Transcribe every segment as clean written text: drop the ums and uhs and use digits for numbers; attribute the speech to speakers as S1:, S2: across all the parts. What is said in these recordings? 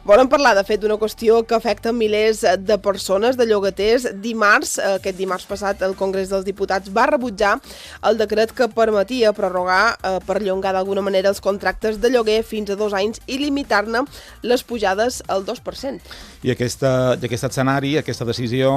S1: Volem parlar, de fet, d'una qüestió que afecta milers de persones, de llogaters. Aquest dimarts passat, el Congrés dels Diputats va rebutjar el decret que permetia prorrogar, perllongar d'alguna manera els contractes de lloguer fins a 2 anys i limitar-ne les pujades al 2%.
S2: I aquest escenari, aquesta decisió,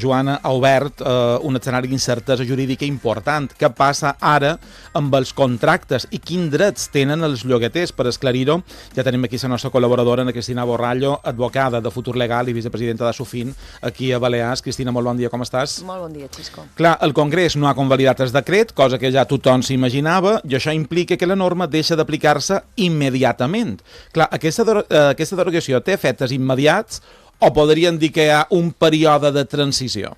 S2: Joana, ha obert un escenari d'incertesa jurídica important. Què passa ara amb els contractes i quins drets tenen els llogaters? Per esclarir-ho, ja tenim aquí la nostra col·laboradora, Ana Cristina Borrallo, advocada de Futur Legal i vicepresidenta de Sofin, aquí a Balears. Cristina, molt bon dia, com estàs?
S3: Molt bon dia, Xisco.
S2: Clar, el Congrés no ha convalidat el decret, cosa que ja tothom s'imaginava, i això implica que la norma deixa d'aplicar-se immediatament. Clar, aquesta derogació té efectes immediats o podríem dir que hi ha un període de transició?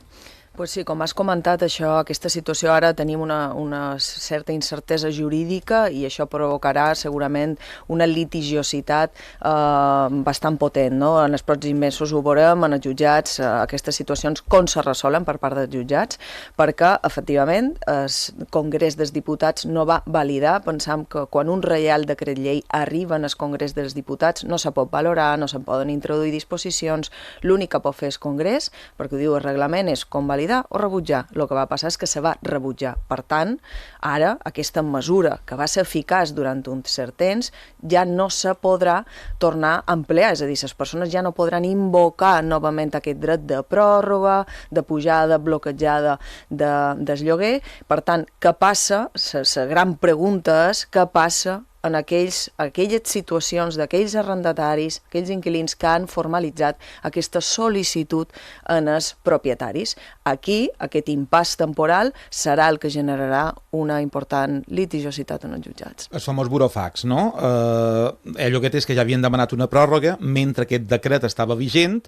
S3: Pues sí, com has comentat, aquesta situació ara tenim una certa incertesa jurídica i això provocarà segurament una litigiositat bastant potent, no? En els pròxims mesos ho veurem en els jutjats, aquestes situacions com se resolen per part dels jutjats, perquè efectivament el Congrés dels Diputats no va validar. Pensam que quan un reial decret llei arriba al Congrés dels Diputats no se pot valorar, no se'n poden introduir disposicions, l'únic que pot fer el Congrés, perquè ho diu el reglament, és convalidar o rebutjar. El que va passar és que se va rebutjar. Per tant, ara aquesta mesura que va ser eficaç durant un cert temps ja no se podrà tornar a emplear, és a dir, les persones ja no podran invocar novament aquest dret de pròrroga, de pujada, bloquejada del lloguer. Per tant, què passa? La gran pregunta és què passa en aquelles situacions d'aquells arrendataris, aquells inquilins que han formalitzat aquesta sol·licitud en els propietaris. Aquí, aquest impàs temporal serà el que generarà una important litigiositat en els jutjats.
S2: Els famós burofax, no? Llogaters que ja havien demanat una pròrroga mentre aquest decret estava vigent.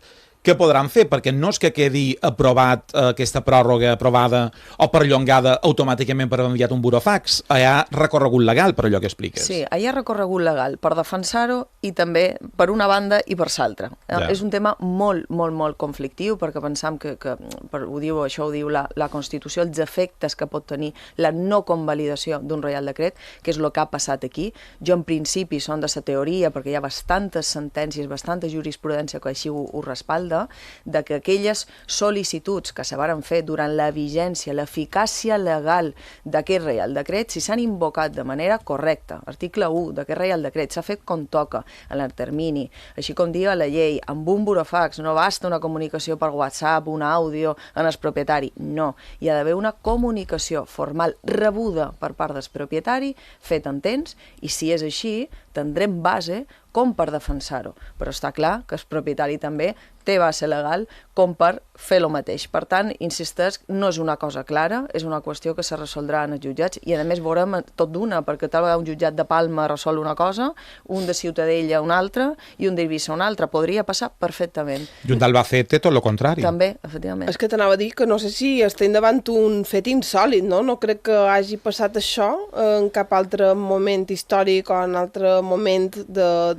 S2: Què podran fer? Perquè no és que quedi aprovat aquesta pròrroga aprovada o perllongada automàticament per haver enviat un burofax. Hi ha recorregut legal per allò que expliques.
S3: Sí, hi ha recorregut legal per defensar-ho i també per una banda i per l'altra. Ja. És un tema molt, molt, molt conflictiu perquè pensam que això ho diu la Constitució, els efectes que pot tenir la no convalidació d'un reial decret, que és el que ha passat aquí. Jo en principi són de la teoria, perquè hi ha bastantes sentències, bastanta jurisprudència que així ho respalda, de que aquelles sol·licituds que se varen fer durant la vigència, l'eficàcia legal d'aquest reial decret, si s'han invocat de manera correcta, article 1 d'aquest reial decret, s'ha fet com toca, en el termini, així com diu la llei, amb un burofax, no basta una comunicació per WhatsApp, un àudio en el propietari, no. Hi ha d'haver una comunicació formal rebuda per part del propietari, fet en temps, i si és així, tindrem base com per defensar-ho. Però està clar que el propietari també té base legal com per fer el mateix. Per tant, insisteix, no és una cosa clara, és una qüestió que se resoldrà en els jutjats i a més veurem tot d'una, perquè tal vegada un jutjat de Palma resol una cosa, un de Ciutadella una altra i un d'Eivissa una altra. Podria passar perfectament.
S2: I un d'Albacete tot el contrari.
S3: També, efectivament.
S1: És que t'anava a dir que no sé si estem davant un fet insòlit, no? No crec que hagi passat això en cap altre moment històric o en altre moment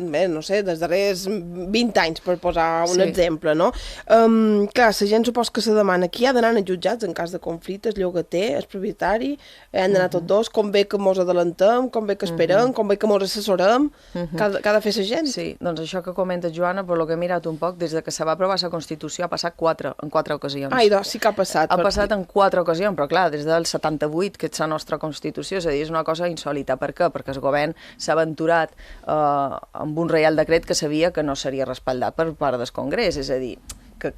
S1: no sé, dels darrers 20 anys, per posar un exemple, no? Clar, la gent supos que se demana qui ha d'anar als jutjats en cas de conflicte, el llogater, el propietari, han d'anar tots dos, com bé que mos adelantem, com bé que esperem, com bé que mos assessorem, que ha de fer la gent.
S3: Sí, doncs això que comenta Joana, per lo que he mirat un poc, des que se va aprovar la Constitució ha passat en quatre ocasions.
S1: Ai, doncs sí que ha passat.
S3: Ha passat en 4 ocasions, però clar, des del 78, que és la nostra Constitució, és a dir, és una cosa insòlita. Per què? Perquè el govern s'ha aventurat amb un reial decret que sabia que no seria respaldat per part del Congrés, és a dir, que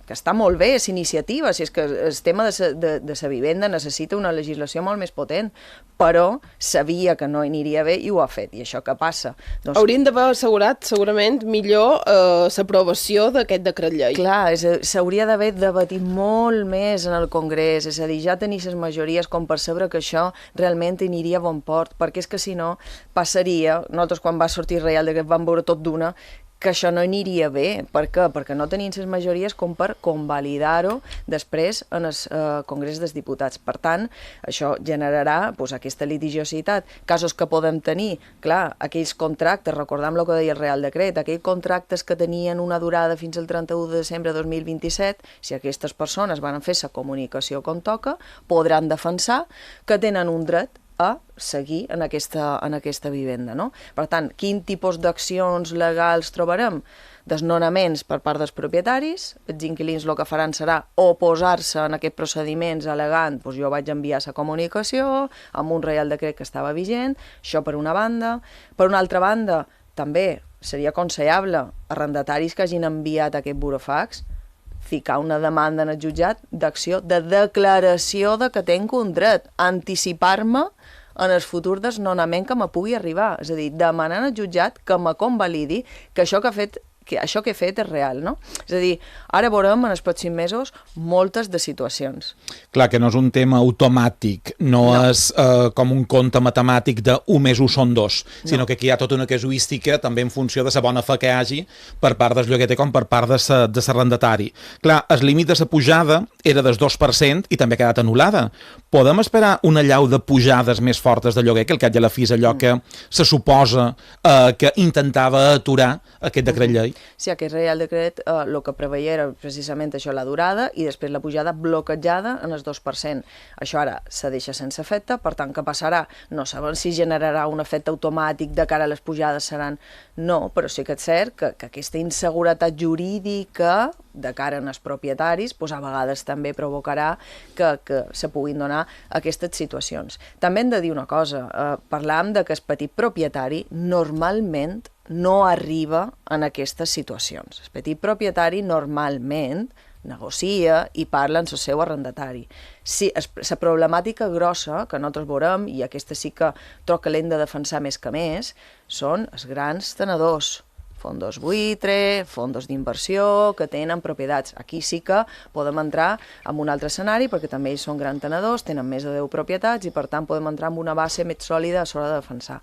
S3: està molt bé, és iniciativa, si és que el tema de la vivenda necessita una legislació molt més potent, però sabia que no aniria bé i ho ha fet. I això què passa? Doncs,
S1: haurien d'haver assegurat segurament millor l'aprovació d'aquest decret llei.
S3: Clar, s'hauria d'haver debatit molt més en el Congrés, és a dir, ja tenir les majories com per saber que això realment aniria a bon port, perquè és que si no passaria, nosaltres quan va sortir el reial decret vam veure tot d'una, que això no aniria bé. Per què? Perquè no tenien les majories com per convalidar-ho després en el Congrés dels Diputats. Per tant, això generarà aquesta litigiositat. Casos que podem tenir, clar, aquells contractes, recordem el que deia el Real Decret, aquells contractes que tenien una durada fins al 31 de desembre de 2027, si aquestes persones van fer la comunicació com toca, podran defensar que tenen un dret a seguir en aquesta vivenda, no? Per tant, quin tipus d'accions legals trobarem? Desnonaments per part dels propietaris, els inquilins el que faran serà oposar-se en aquests procediments al·legant, doncs jo vaig enviar la comunicació amb un reial decret que estava vigent, això per una banda. Per una altra banda, també seria aconsellable arrendataris que hagin enviat aquest burofax ficar una demanda en el jutjat d'acció de declaració de que tenc un dret, anticipar-me en el futur desnonament que me pugui arribar. És a dir, demanar al jutjat que me convalidi que això que he fet és real, no? És a dir, ara veurem en els pròxims mesos moltes de situacions.
S2: Clar, que no és un tema automàtic, no. És com un compte matemàtic de 1 més 1 són 2, sinó que aquí hi ha tota una casuística també en funció de la bona fe que hi hagi per part del llogater com per part de l'arrendatari. Clar, el límit de la pujada era del 2% i també ha quedat anul·lada. Podem esperar una allau de pujades més fortes de lloguer, que al cap i a la fi és allò que se suposa que intentava aturar aquest decret llei?
S3: Sí, aquest reial decret el que preveia era precisament això, la durada, i després la pujada bloquejada en el 2%. Això ara se deixa sense efecte, per tant, què passarà? No sabem si generarà un efecte automàtic de cara a les pujades seran... No, però sí que és cert que aquesta inseguretat jurídica de cara als propietaris doncs a vegades també provocarà que se puguin donar aquestes situacions. També hem de dir una cosa, parlàvem de que el petit propietari normalment no arriba en aquestes situacions. El petit propietari normalment negocia i parla amb el seu arrendatari. Sí, la problemàtica grossa que nosaltres veurem, i aquesta sí que troc que l'hem de defensar més que més, són els grans tenedors, fondos buitre, fondos d'inversió, que tenen propietats. Aquí sí que podem entrar en un altre escenari, perquè també ells són grans tenedors, tenen més de 10 propietats, i per tant podem entrar en una base més sòlida a l'hora de defensar.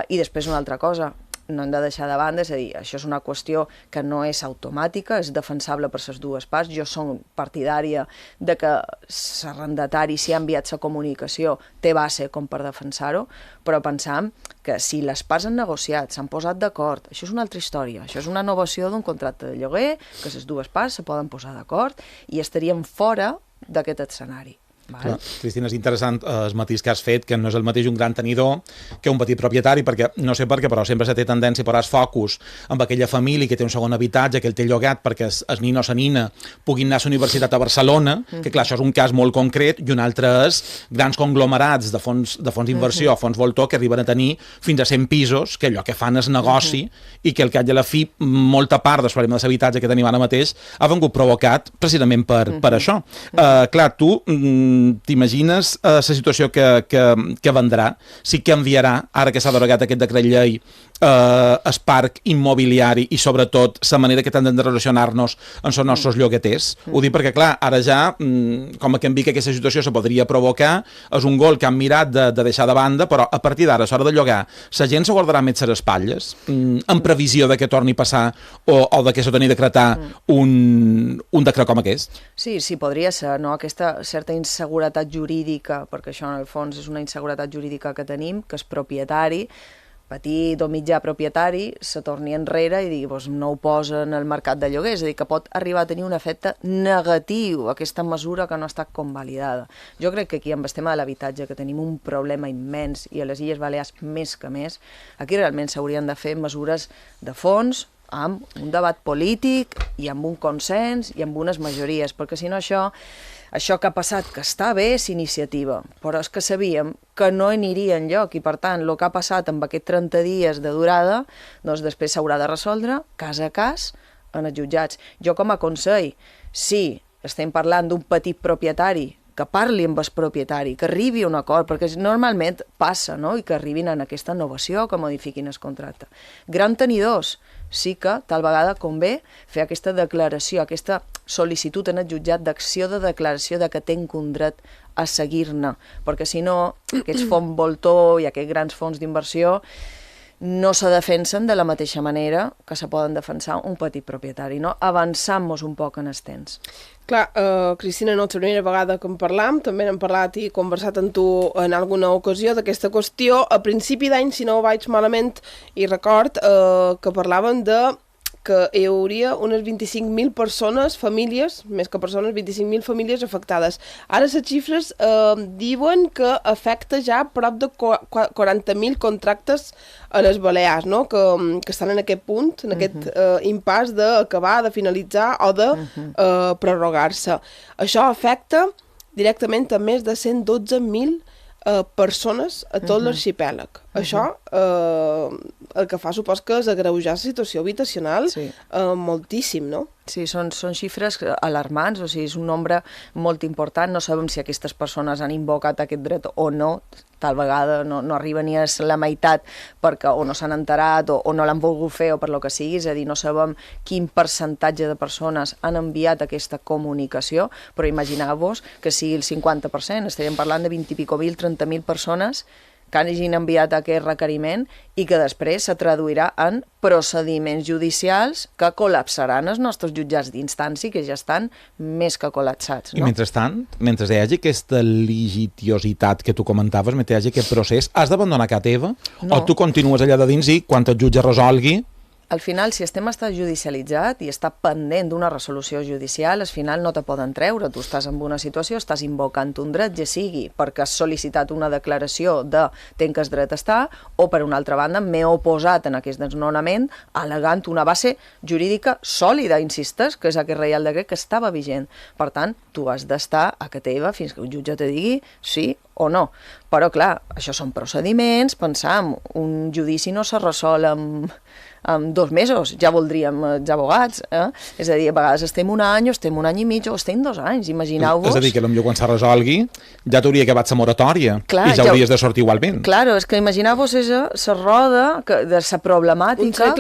S3: I després una altra cosa, no hem de deixar de banda, és a dir, això és una qüestió que no és automàtica, és defensable per les dues parts. Jo soc partidària de que l'arrendatari, si ha enviat la comunicació, té base com per defensar-ho, però pensam que si les parts han negociat, s'han posat d'acord, això és una altra història, això és una novació d'un contracte de lloguer, que les dues parts se poden posar d'acord i estaríem fora d'aquest escenari.
S2: Clar, Cristina, és interessant el matís que has fet, que no és el mateix un gran tenidor que un petit propietari, perquè no sé per què, però sempre se té tendència a posar focus amb aquella família que té un segon habitatge, que el té llogat perquè el nin o la nina puguin anar a la universitat a Barcelona, que clar, això és un cas molt concret, i un altre és grans conglomerats de fons d'inversió, fons voltor, que arriben a tenir fins a 100 pisos, que allò que fan és negoci, i que al cap i a la fi molta part del problema de l'habitatge que tenim ara mateix ha vengut provocat precisament per això. Clar, tu t'imagines la situació que vendrà, si canviarà, ara que s'ha derogat aquest decret llei, el parc immobiliari i sobretot la manera que hem de relacionar-nos amb els nostres llogaters. Ho dic perquè, clar, ara ja, com a canvi que aquesta situació se podria provocar, és un gol que han mirat de deixar de banda, però a partir d'ara, a l'hora de llogar, la gent se guardarà més les espatlles, en previsió de que torni a passar o de que se torni a decretar un decret com aquest?
S3: Sí, podria ser, no? Aquesta certa inseguretat jurídica, perquè això en el fons és una inseguretat jurídica que tenim, que és propietari, petit o mitjà propietari, se torni enrere i digui, doncs no ho posa en el mercat de lloguer, és a dir, que pot arribar a tenir un efecte negatiu aquesta mesura que no ha estat convalidada. Jo crec que aquí amb el tema de l'habitatge, que tenim un problema immens, i a les Illes Balears més que més, aquí realment s'haurien de fer mesures de fons, amb un debat polític i amb un consens i amb unes majories, perquè si no això que ha passat, que està bé, és iniciativa, però és que sabíem que no aniria enlloc i, per tant, el que ha passat amb aquests 30 dies de durada, doncs després s'haurà de resoldre cas a cas en els jutjats. Jo com a consell, si estem parlant d'un petit propietari, que parli amb el propietari, que arribi a un acord, perquè normalment passa, no?, i que arribin en aquesta innovació, que modifiquin el contracte. Grans tenidors, sí que tal vegada convé fer aquesta declaració, aquesta sol·licitud en el jutjat d'acció de declaració de que tenc un dret a seguir-ne, perquè si no, aquests fons voltor i aquests grans fons d'inversió no se defensen de la mateixa manera que se poden defensar un petit propietari, no? Avançant-nos un poc en el temps.
S1: Clar, Cristina, no és la primera vegada que en parlam, també n'hem parlat i conversat amb tu en alguna ocasió d'aquesta qüestió. A principi d'any, si no ho vaig malament, i record que parlàvem de que hi hauria unes 25.000 persones, famílies, més que persones, 25.000 famílies afectades. Ara les xifres diuen que afecta ja prop de 40.000 contractes a les Balears, no? Que estan en aquest punt, en aquest impàs d'acabar, de finalitzar o de prorrogar-se. Això afecta directament a més de 112.000 persones a tot l'arxipèlag. Això el que fa supos que és agreujar la situació habitacional moltíssim, no?
S3: Sí, són xifres alarmants, o sigui, és un nombre molt important, no sabem si aquestes persones han invocat aquest dret o no, tal vegada no arriba ni a la meitat perquè o no s'han enterat o no l'han volgut fer o per lo que sigui, és a dir, no sabem quin percentatge de persones han enviat aquesta comunicació, però imagineu-vos que sigui el 50%, estaríem parlant de 20 i pico mil, 30.000 persones que hagin enviat aquest requeriment i que després se traduirà en procediments judicials que col·lapsaran els nostres jutjats d'instància, que ja estan més que col·lapsats. No?
S2: I mentrestant, mentre hi hagi aquesta litigiositat que tu comentaves, mentre hi hagi aquest procés, has d'abandonar casa teva? No. O tu continues allà de dins i quan el jutge resolgui...
S3: Al final, si el tema està judicialitzat i està pendent d'una resolució judicial, al final no te poden treure. Tu estàs en una situació, estàs invocant un dret, ja sigui perquè has sol·licitat una declaració de tenc el dret a estar, o per una altra banda m'he oposat en aquest desnonament al·legant una base jurídica sòlida, insistes, que és aquest Reial Decret que estava vigent. Per tant, tu has d'estar a casa teva fins que un jutge te digui sí o no. Però, clar, això són procediments, pensam, un judici no se resol en 2 mesos, ja voldríem els abogats, És a dir, a vegades estem un any, o estem un any i mig, o estem 2 anys, imagineu-vos...
S2: És a dir, que potser quan se resolgui ja t'hauria acabat la moratòria i ja hauries de sortir igualment.
S3: Claro, és que imagineu-vos la roda de la problemàtica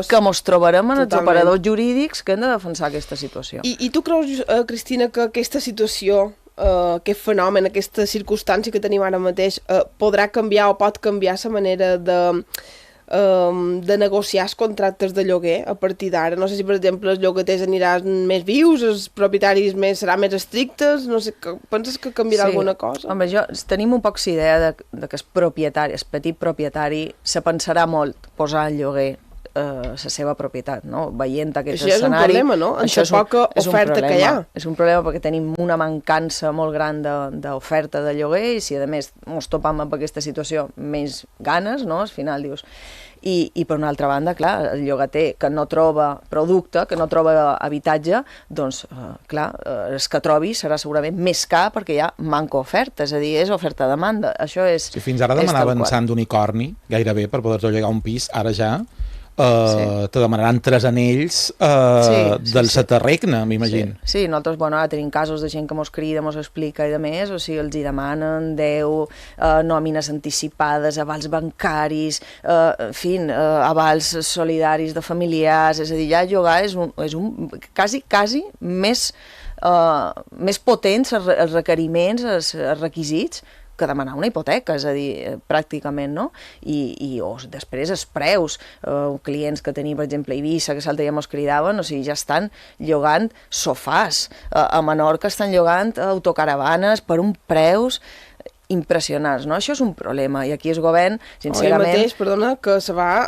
S3: que mos trobarem en els operadors jurídics que han de defensar aquesta situació.
S1: I tu creus, Cristina, que aquesta situació, aquest fenomen, aquesta circumstància que tenim ara mateix, podrà canviar o pot canviar la manera de negociar els contractes de lloguer a partir d'ara? No sé si, per exemple, els llogaters aniran més vius, els propietaris seran més estrictes, no sé, penses que canviarà alguna cosa?
S3: Home, tenim un poc idea de que el petit propietari se pensarà molt posar en lloguer la seva propietat, no? Veient aquest escenari...
S1: Això és un problema, no? En la poca oferta que hi ha.
S3: És un problema perquè tenim una mancança molt gran d'oferta de lloguer i si, a més, ens topam amb aquesta situació més ganes, no? Al final dius... I per una altra banda, clar, el llogater que no troba producte, que no troba habitatge, doncs, clar, el que trobi serà segurament més car perquè hi ha manca oferta, és a dir, és oferta-demanda. Això és...
S2: Si fins ara demanaven sant d'unicorni, gairebé, per poder-te llogar un pis, ara ja... te demanaran 3 anells del setè regne, m'imagino.
S3: Sí, nosaltres, ara tenim casos de gent que mos crida, mos explica i de més, o sigui, els hi demanen 10 nòmines anticipades, avals bancaris, en fi, avals solidaris de familiars, és a dir, ja llogar és quasi més potents els requeriments, els requisits, que demanar una hipoteca, és a dir, pràcticament, no? I després els preus, clients que tenim, per exemple, a Eivissa, que l'altre dia mos cridaven, o sigui, ja estan llogant sofàs, a Menorca estan llogant autocaravanes per un preus impressionants, no? Això és un problema, i aquí el govern, sincerament...
S1: Avui mateix, perdona, que se va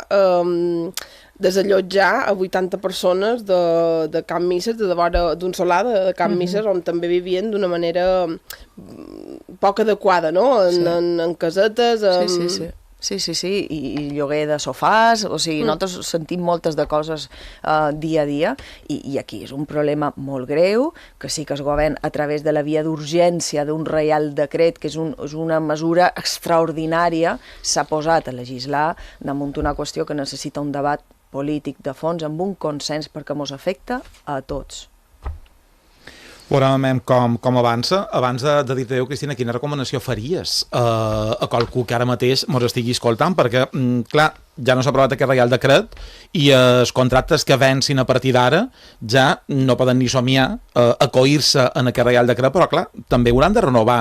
S1: desallotjar a 80 persones de Can Misses, de vora d'un solar de Can Misses, on també vivien d'una manera poc adequada, no? En casetes...
S3: Sí, i lloguer de sofàs, o sigui, nosaltres sentim moltes de coses dia a dia, i aquí és un problema molt greu, que sí que el govern, a través de la via d'urgència d'un Reial Decret, que és una mesura extraordinària, s'ha posat a legislar damunt una qüestió que necessita un debat polític de fons amb un consens perquè mos afecta a tots.
S2: Veurem com avança. Abans de dir-te adéu, Cristina, quina recomanació faries a qualcú que ara mateix mos estigui escoltant? Perquè, clar, ja no s'ha aprovat aquest Reial Decret i els contractes que vencin a partir d'ara ja no poden ni somiar acoir-se en aquest Reial Decret, però clar, també hauran de renovar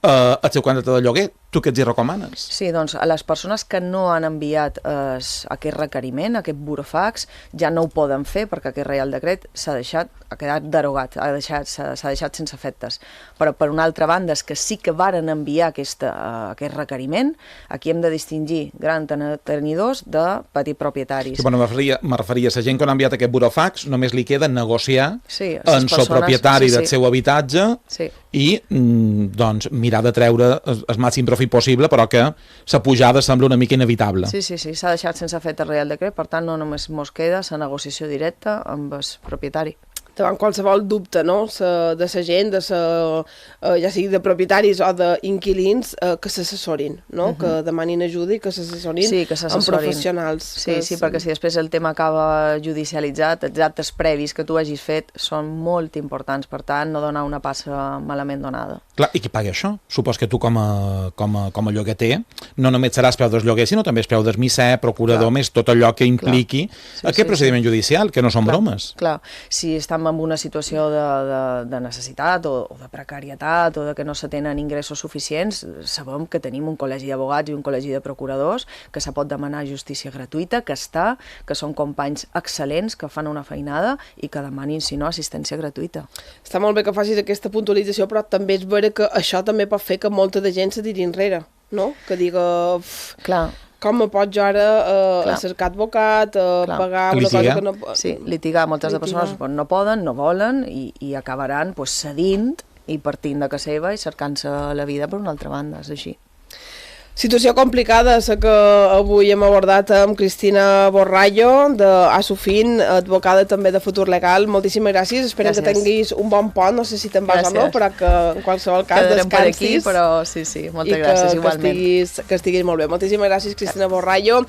S2: el seu contracte de lloguer. Tu què els hi recomanes?
S3: Sí, doncs a les persones que no han enviat aquest requeriment, aquest burofax, ja no ho poden fer perquè aquest Reial Decret ha quedat derogat, s'ha deixat sense efectes. Però per una altra banda, és que sí que varen enviar aquest requeriment, aquí hem de distingir grans tenidors de petits propietaris.
S2: Sí, bueno, me referia a la gent que han enviat aquest burofax, només li queda negociar
S3: Sí,
S2: en el propietari del seu habitatge i doncs, mirar de treure el màxim profit possible, però que la pujada sembla una mica inevitable.
S3: Sí, s'ha deixat sense efecte Reial Decret, per tant no només mos queda la negociació directa amb el propietari.
S1: Davant qualsevol dubte, no?, de la gent, ja sigui de propietaris o d'inquilins, que s'assessorin, no?, que demanin ajuda i que s'assessorin amb professionals.
S3: Sí, perquè si després el tema acaba judicialitzat, els actes previs que tu hagis fet són molt importants, per tant, no donar una passa malament donada.
S2: Clar, i qui paga això? Supos que tu com a llogater no només seràs preu del lloguer, sinó també és preu del misser, procurador, més tot allò que impliqui aquest procediment judicial, que no són bromes.
S3: Clar, si estem en una situació de necessitat o de precarietat o de que no se tenen ingressos suficients, sabem que tenim un col·legi d'abogats i un col·legi de procuradors, que se pot demanar justícia gratuïta, que són companys excel·lents, que fan una feinada i que demanin, si no, assistència gratuïta.
S1: Està molt bé que facis aquesta puntualització, però també és vera que això també pot fer que molta de gent se tiri enrere, no? Que diga...
S3: Clar.
S1: Com me pots jo ara cercar advocat, pagar una cosa que no...
S3: Sí, litigar. Moltes de persones no poden, no volen i acabaran cedint i partint de casa seva i cercant-se la vida per una altra banda, és així.
S1: Situació complicada, la que avui hem abordat amb Cristina Borrallo, d'Asufin, advocada també de Futur Legal. Moltíssimes gràcies, esperem que tinguis un bon pont, no sé si te'n vas o no, però que en qualsevol cas descansis.
S3: Per aquí, però sí, moltes gràcies, igualment.
S1: Que estiguis molt bé. Moltíssimes gràcies, Cristina Borrallo.